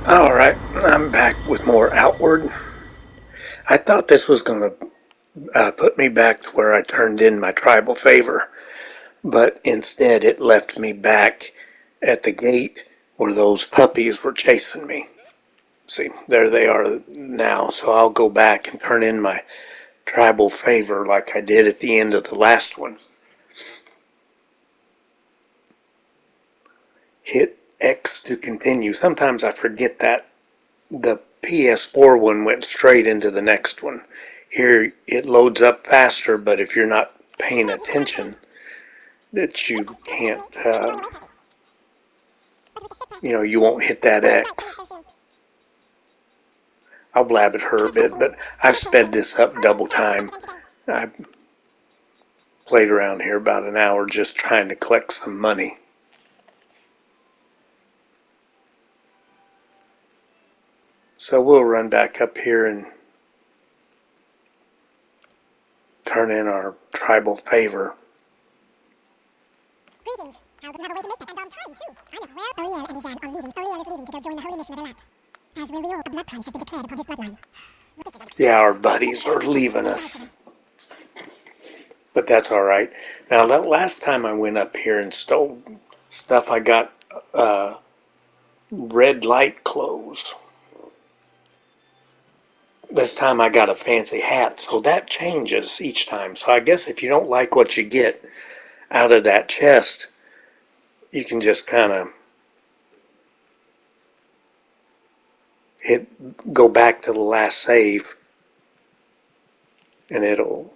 All right, I'm back with more Outward. I thought this was going to put me back to where I turned in my tribal favor, but instead it left me back at the gate where those puppies were chasing me. See, there they are now, so I'll go back and turn in my tribal favor like I did at the end of the last one. Hit X to continue. Sometimes I forget that the PS4 one went straight into the next one. Here it loads up faster, but if you're not paying attention, that you can't, you won't hit that X. I'll blab at her a bit, but I've sped this up double time. I played around here about an hour just trying to collect some money. So we'll run back up here and turn in our tribal favor. Greetings. How good have a way to make that, and on time, too. I know. Well, Ariel and Izan are leaving. Ariel is leaving to go join the holy mission of Elat. As will Rio, a blood price has been declared upon his bloodline. Yeah, our buddies are leaving us. But that's all right. Now, that last time I went up here and stole stuff, I got red light clothes. This time I got a fancy hat, so that changes each time. So I guess if you don't like what you get out of that chest, you can just kind of go back to the last save, and it'll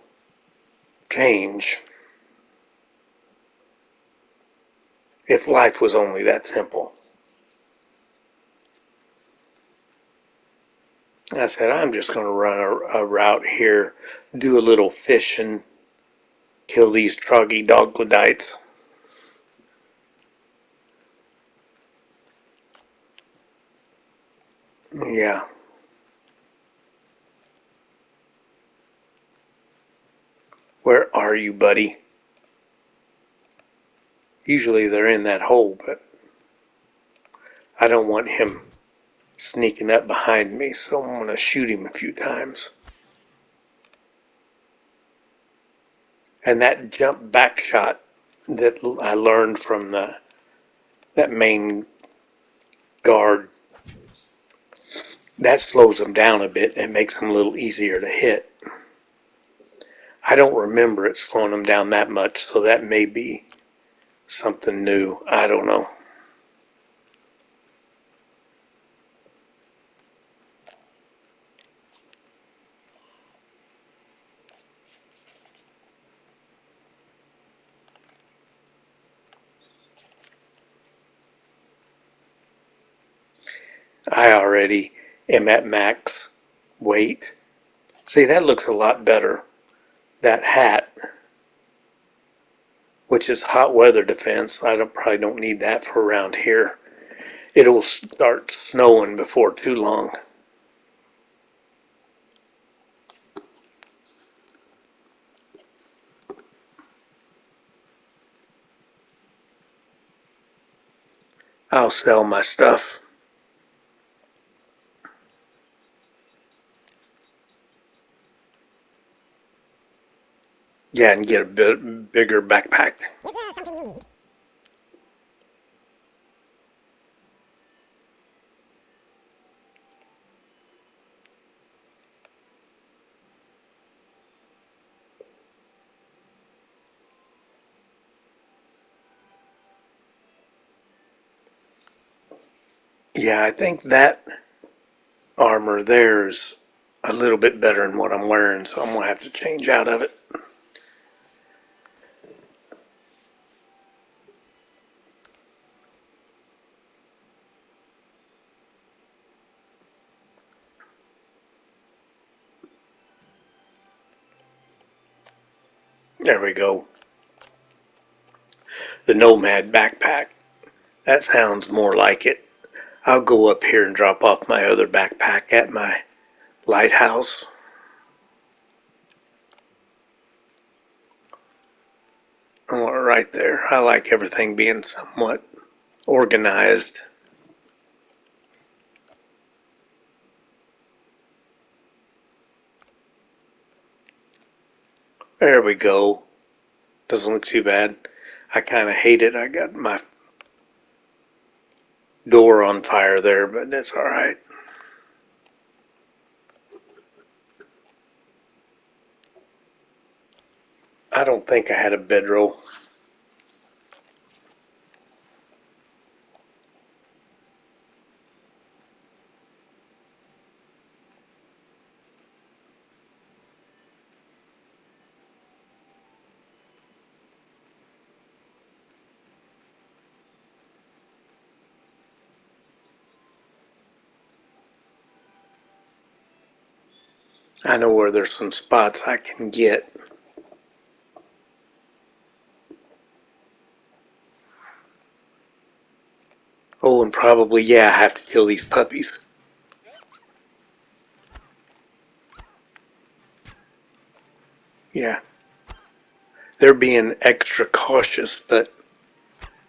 change. If life was only that simple. I said, I'm just going to run a route here, do a little fishing, kill these troglodytes. Yeah. Where are you, buddy? Usually they're in that hole, but I don't want him sneaking up behind me, so I'm going to shoot him a few times. And that jump back shot that I learned from that main guard, that slows them down a bit and makes them a little easier to hit. I don't remember it slowing them down that much, so that may be something new. I don't know. I already am at max weight. See, that looks a lot better. That hat, which is hot weather defense, I probably don't need that for around here. It'll start snowing before too long. I'll sell my stuff. Yeah, and get a bit bigger backpack. Is there something you need? Yeah, I think that armor there is a little bit better than what I'm wearing, so I'm going to have to change out of it. There we go. The Nomad backpack. That sounds more like it. I'll go up here and drop off my other backpack at my lighthouse. Oh, right there. I like everything being somewhat organized. There we go. Doesn't look too bad. I kind of hate it. I got my door on fire there, but that's alright. I don't think I had a bedroll. I know where there's some spots I can get. Oh, and probably, yeah, I have to kill these puppies. Yeah. They're being extra cautious, but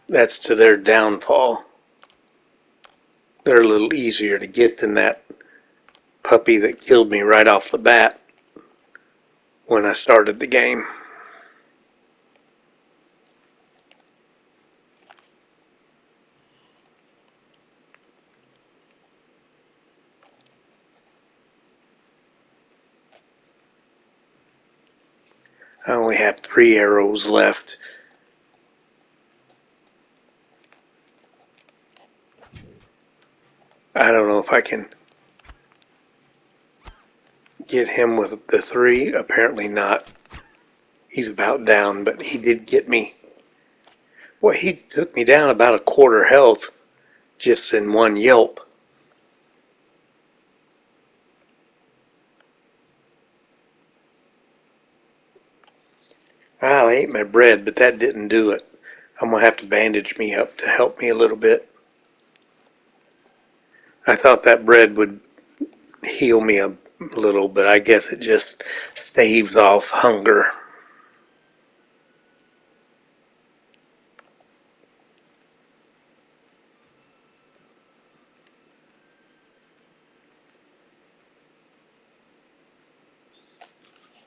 that's to their downfall. They're a little easier to get than that puppy that killed me right off the bat when I started the game. I only have 3 arrows left. I don't know if I can get him with the 3. Apparently not. He's about down, but he did get me. Well, he took me down about a quarter health just in one yelp. Well, I ate my bread, but that didn't do it. I'm going to have to bandage me up to help me a little bit. I thought that bread would heal me a little, but I guess it just staves off hunger.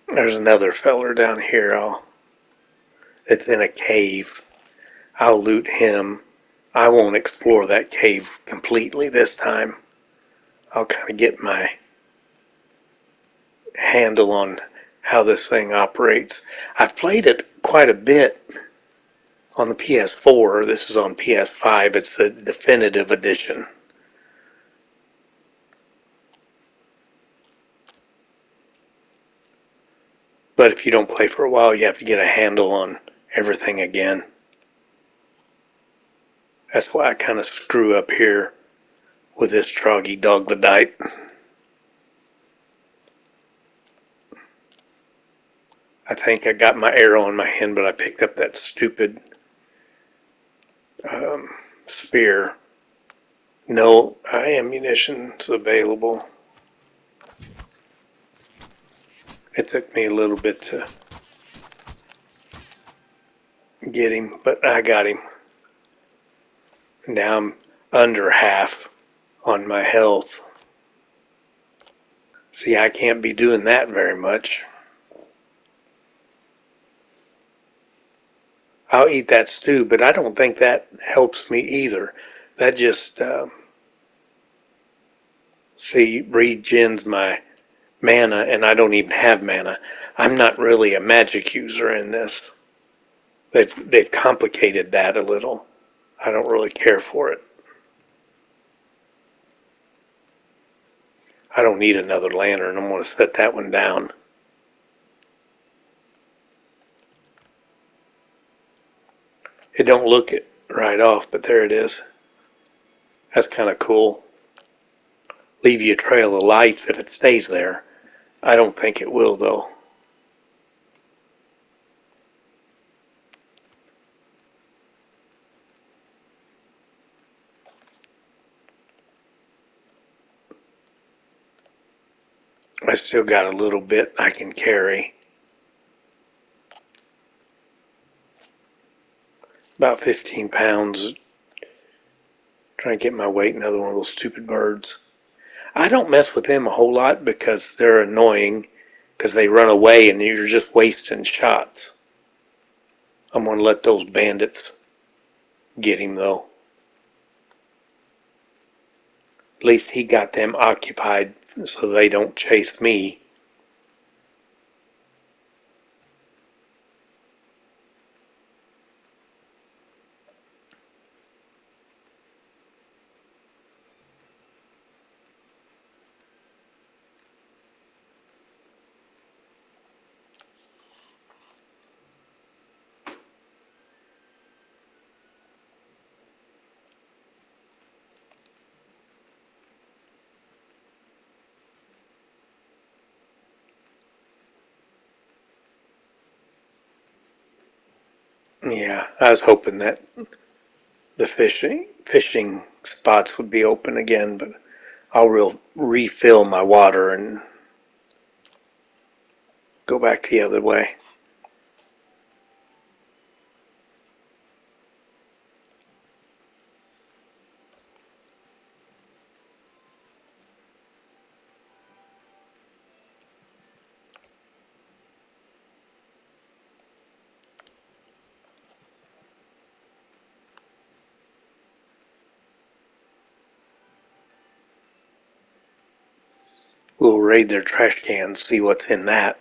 There's another feller down here. It's in a cave. I'll loot him. I won't explore that cave completely this time. I'll kind of get my handle on how this thing operates. I've played it quite a bit on the PS4. This is on PS5. It's the definitive edition. But if you don't play for a while, you have to get a handle on everything again. That's why I kind of screw up here with this troglodyte. I think I got my arrow in my hand, but I picked up that stupid spear. No ammunition's available. It took me a little bit to get him, but I got him. Now I'm under half on my health. See, I can't be doing that very much. I'll eat that stew, but I don't think that helps me either. That just, regens my mana, and I don't even have mana. I'm not really a magic user in this. They've complicated that a little. I don't really care for it. I don't need another lantern. I'm going to set that one down. It don't look it right off, but there it is. That's kind of cool. Leave you a trail of lights if it stays there. I don't think it will, though. I still got a little bit I can carry. About 15 pounds. Trying to get my weight in another one of those stupid birds. I don't mess with them a whole lot because they're annoying. because they run away and you're just wasting shots. I'm going to let those bandits get him, though. At least he got them occupied so they don't chase me. Yeah, I was hoping that the fishing spots would be open again, but I'll refill my water and go back the other way. We'll raid their trash cans, see what's in that.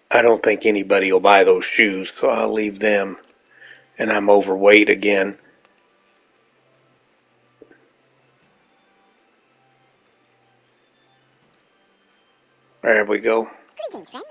I don't think anybody will buy those shoes, so I'll leave them. And I'm overweight again. There we go. Greetings, friend.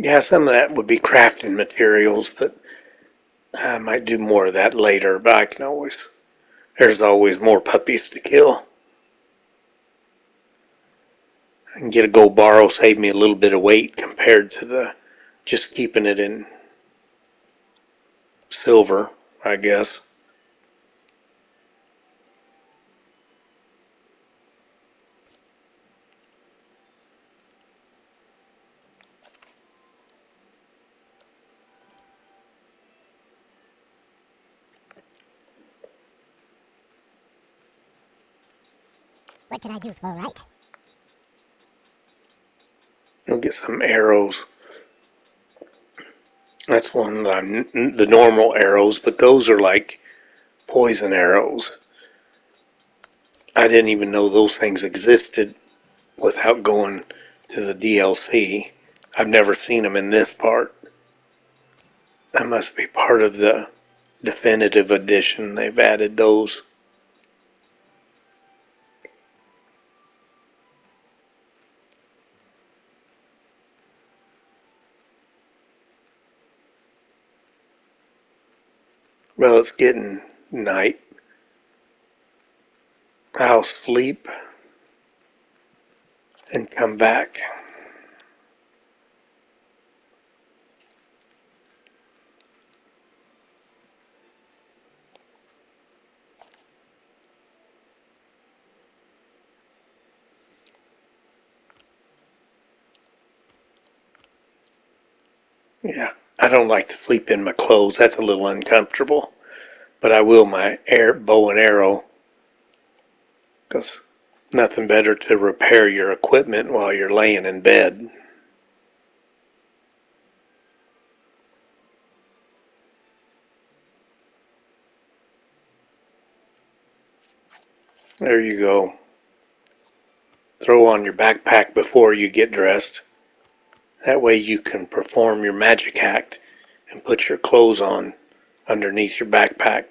Yeah, some of that would be crafting materials, but I might do more of that later, but there's always more puppies to kill. I can get a gold borrow, save me a little bit of weight compared to the just keeping it in silver, I guess. What can I do? All right. I'll get some arrows. That's one that the normal arrows, but those are like poison arrows. I didn't even know those things existed without going to the DLC. I've never seen them in this part. That must be part of the definitive edition. They've added those. Well, it's getting night. I'll sleep and come back. Yeah, I don't like to sleep in my clothes. That's a little uncomfortable. But I will my bow and arrow, because nothing better to repair your equipment while you're laying in bed. There you go. Throw on your backpack before you get dressed. That way you can perform your magic act and put your clothes on underneath your backpack.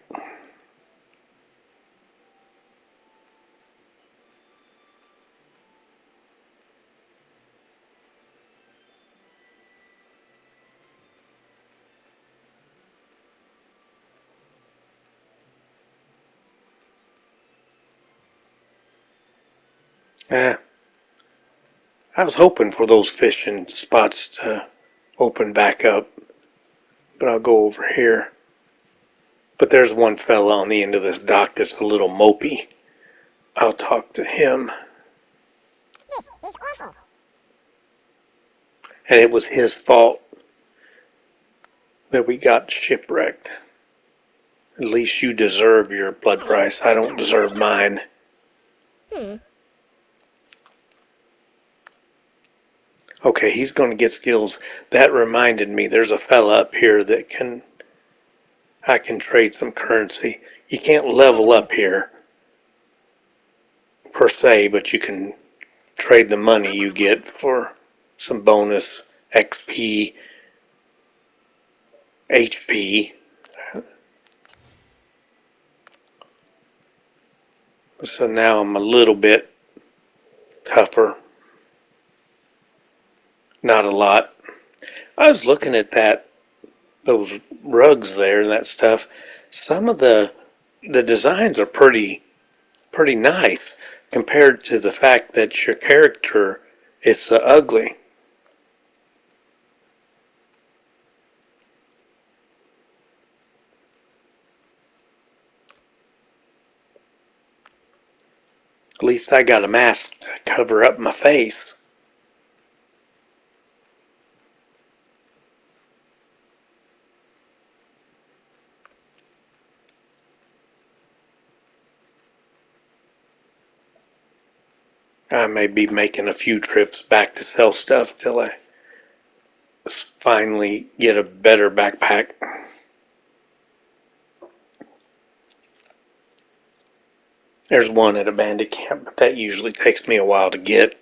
Eh, I was hoping for those fishing spots to open back up, but I'll go over here. But there's one fella on the end of this dock that's a little mopey. I'll talk to him. This is awful. And it was his fault that we got shipwrecked. At least you deserve your blood price. I don't deserve mine. Okay, he's going to get skills. That reminded me, there's a fella up here that I can trade some currency. You can't level up here per se, but you can trade the money you get for some bonus XP, HP. So now I'm a little bit tougher. Not a lot. I was looking at those rugs there and that stuff. Some of the designs are pretty nice compared to the fact that your character is ugly. At least I got a mask to cover up my face. I may be making a few trips back to sell stuff till I finally get a better backpack. There's one at a bandit camp, but that usually takes me a while to get.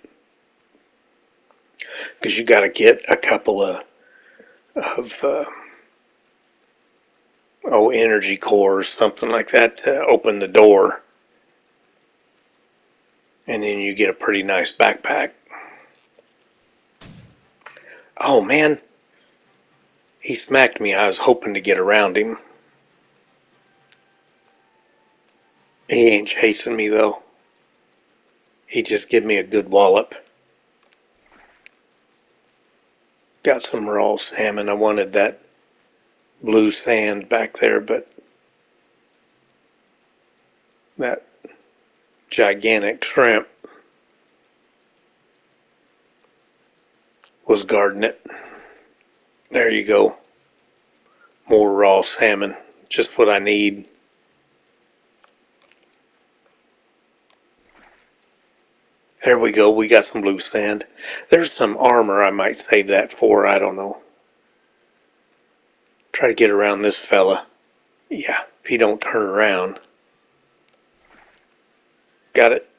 Because you got to get a couple of energy cores, something like that, to open the door. And then you get a pretty nice backpack. Oh man, he smacked me. I was hoping to get around him. He ain't chasing me though. He just give me a good wallop. Got some raw salmon. I wanted that blue sand back there, but that gigantic shrimp was guarding it. There you go. More raw salmon. Just what I need. There we go. We got some blue sand. There's some armor. I might save that for. I don't know. Try to get around this fella. Yeah, if he don't turn around. Got it.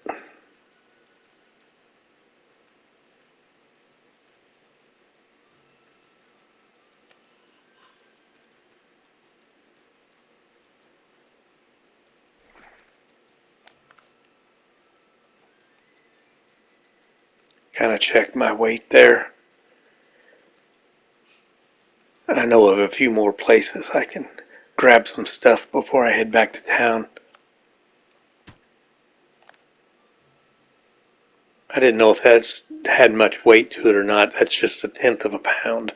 Kind of check my weight there. I know of a few more places I can grab some stuff before I head back to town. I didn't know if that's had much weight to it or not. That's just 1/10 of a pound.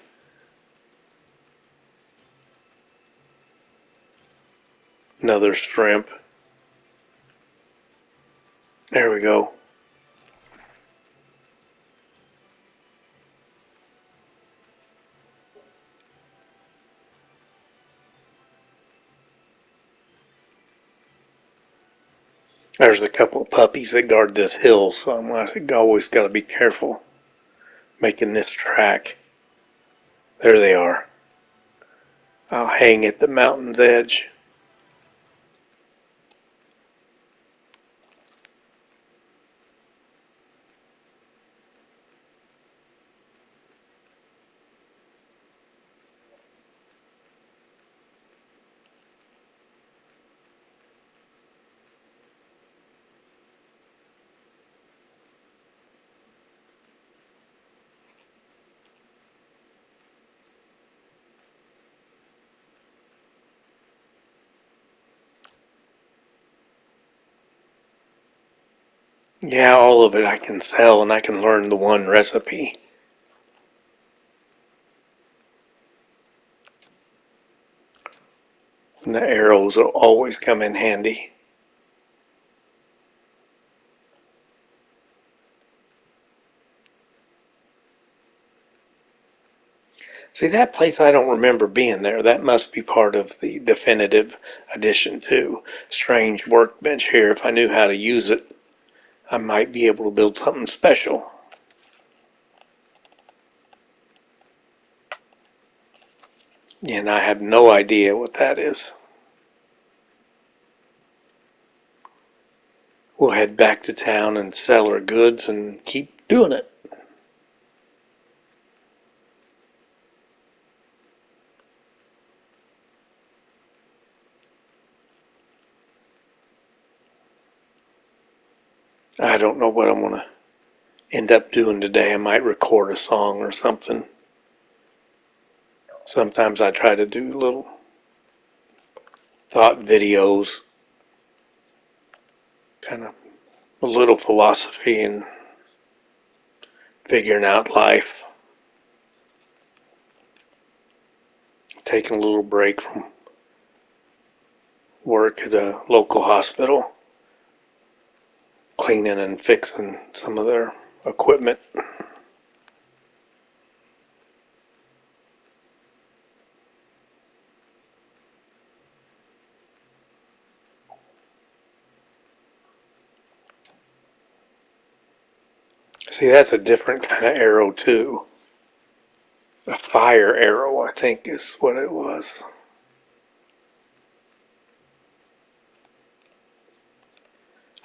Another shrimp. There we go. There's a couple of puppies that guard this hill, so I'm always got to be careful making this track. There they are. I'll hang at the mountain's edge. Yeah, all of it I can sell and I can learn the one recipe. And the arrows will always come in handy. See, that place I don't remember being there. That must be part of the definitive edition too. Strange workbench here. If I knew how to use it, I might be able to build something special. And I have no idea what that is. We'll head back to town and sell our goods and keep doing it. I don't know what I'm going to end up doing today. I might record a song or something. Sometimes I try to do little thought videos, kind of a little philosophy and figuring out life. Taking a little break from work at a local hospital, cleaning and fixing some of their equipment. See, that's a different kind of arrow too. A fire arrow, I think, is what it was.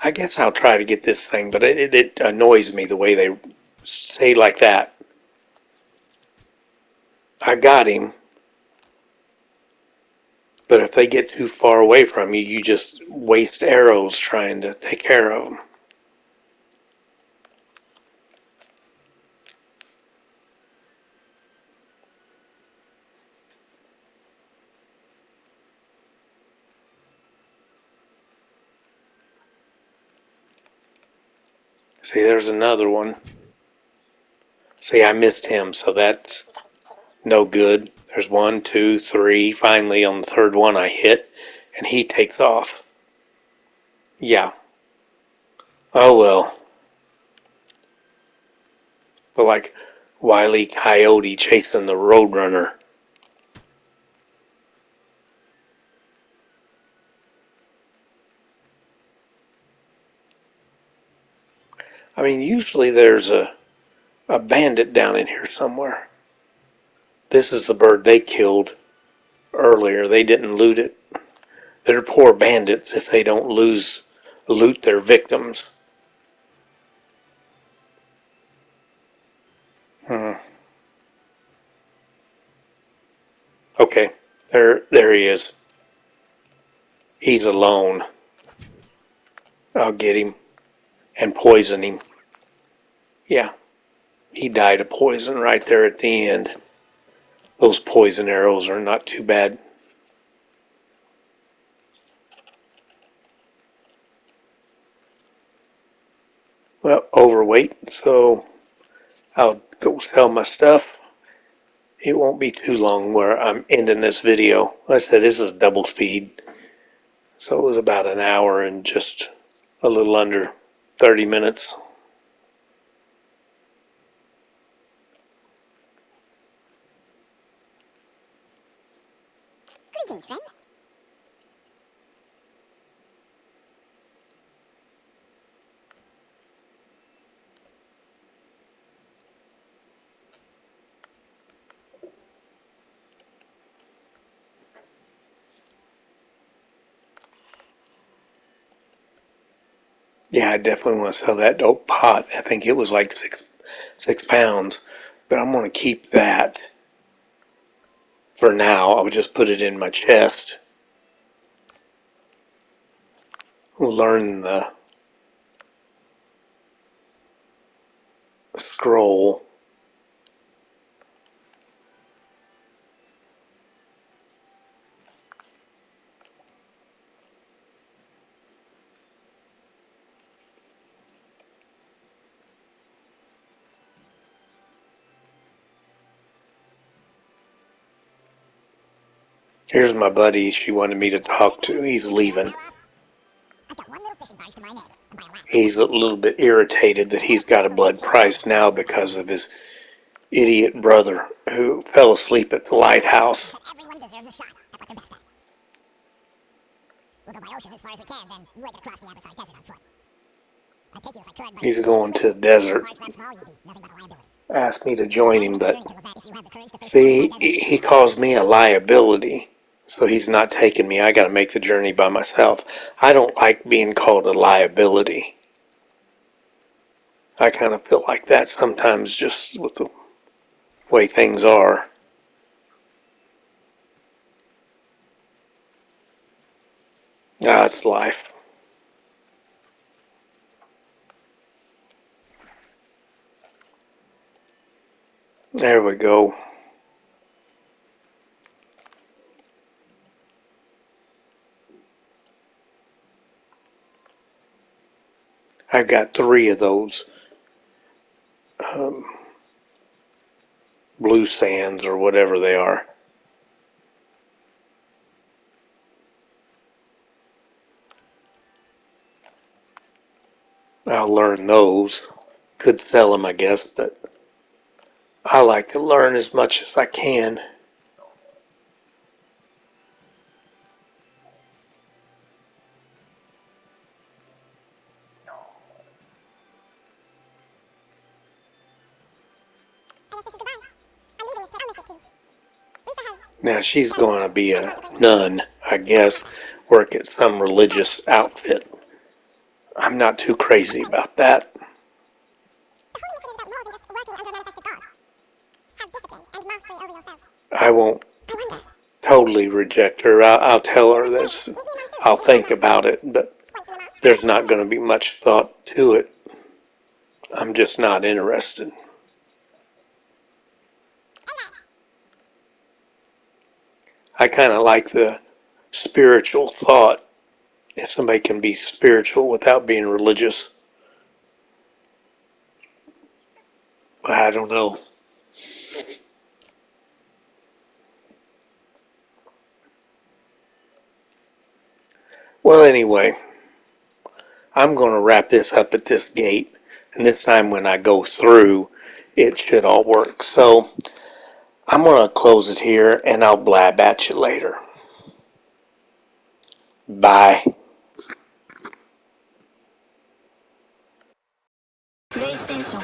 I guess I'll try to get this thing, but it annoys me the way they say like that. I got him, but if they get too far away from you, you just waste arrows trying to take care of them. See, there's another one. See, I missed him, so that's no good. There's one, two, three. Finally, on the third one, I hit, and he takes off. Yeah. Oh well. But like Wile E. Coyote chasing the Roadrunner. I mean, usually there's a bandit down in here somewhere. This is the bird they killed earlier. They didn't loot it. They're poor bandits if they don't loot their victims. Hmm. Okay, there he is. He's alone. I'll get him and poison him. Yeah, he died of poison right there at the end. Those poison arrows are not too bad. Well, overweight, so I'll go sell my stuff. It won't be too long where I'm ending this video. Like I said, this is double speed, so it was about an hour and just a little under 30 minutes. Greetings, friend. Yeah, I definitely want to sell that dope pot. I think it was like 6 pounds, but I'm going to keep that for now. I would just put it in my chest. Learn the scroll. Here's my buddy she wanted me to talk to. He's leaving. I've got one little fishing barge to my name, and by a lot. He's a little bit irritated that he's got a blood price now because of his idiot brother who fell asleep at the lighthouse. But everyone deserves a shot at what they're best at. We'll go by ocean as far as we can, then leg it across the Amazon desert on foot. I'd take you if I could, but He's going to the desert. barge that small, you'd be nothing but a liability. Asked me to join him, but If you had the courage to face the see, Amazon desert, he calls me a liability. So he's not taking me. I got to make the journey by myself. I don't like being called a liability. I kind of feel like that sometimes just with the way things are. It's life. There we go. I've got 3 of those blue sands or whatever they are. I'll learn those. Could sell them, I guess, but I like to learn as much as I can. I guess this is goodbye. I'm leaving this place. I'll miss it too. Risa has Now she's going to be a nun, I guess, work at some religious outfit. I'm not too crazy about that. the holy mission is about more than just working under a manifested God. Have discipline and mastery over yourself. I won't I wonder. totally reject her. I'll tell her this. I'll think about it, but Once in a month. there's not going to be much thought to it. I'm just not interested. I kind of like the spiritual thought. If somebody can be spiritual without being religious, I don't know. Well, anyway, I'm going to wrap this up at this gate, and this time when I go through, it should all work. So I'm going to close it here, and I'll blab at you later. Bye. PlayStation